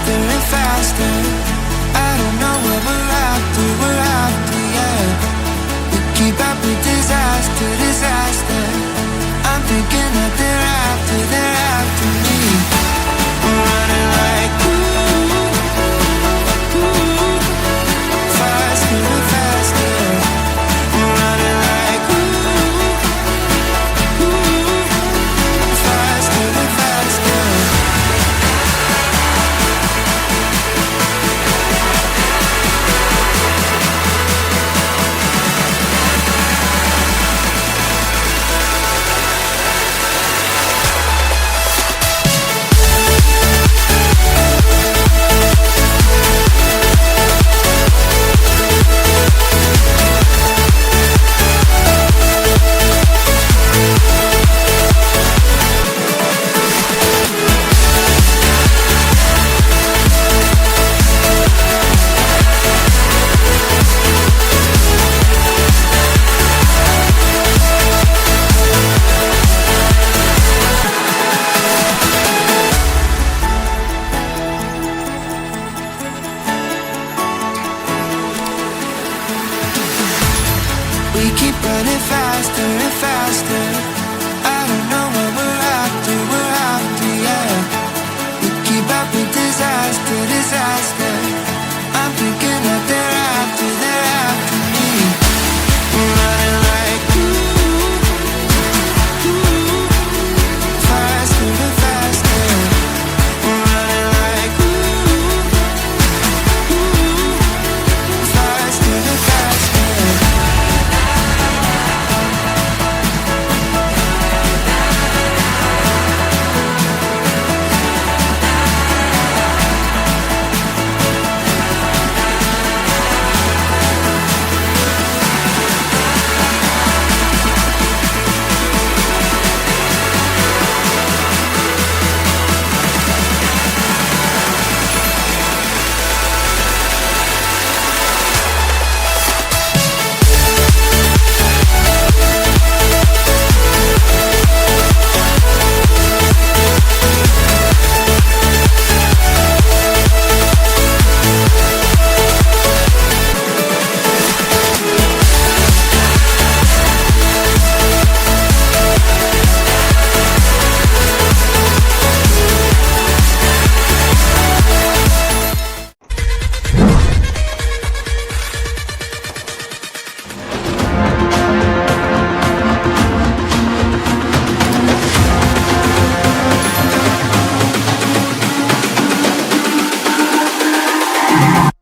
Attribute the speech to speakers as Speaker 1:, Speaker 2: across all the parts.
Speaker 1: faster and faster. I don't know what we're after, yeah. We keep up with disaster, disaster. I'm thinking that they're after me. We're running like faster and faster. We're running like faster and faster. We keep running faster and faster. I don't know what we're after, yeah. We keep up with disaster, disaster. I'm thinking that they're after me. We're running like faster and faster. We're running like faster and faster.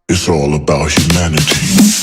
Speaker 2: It's all about humanity.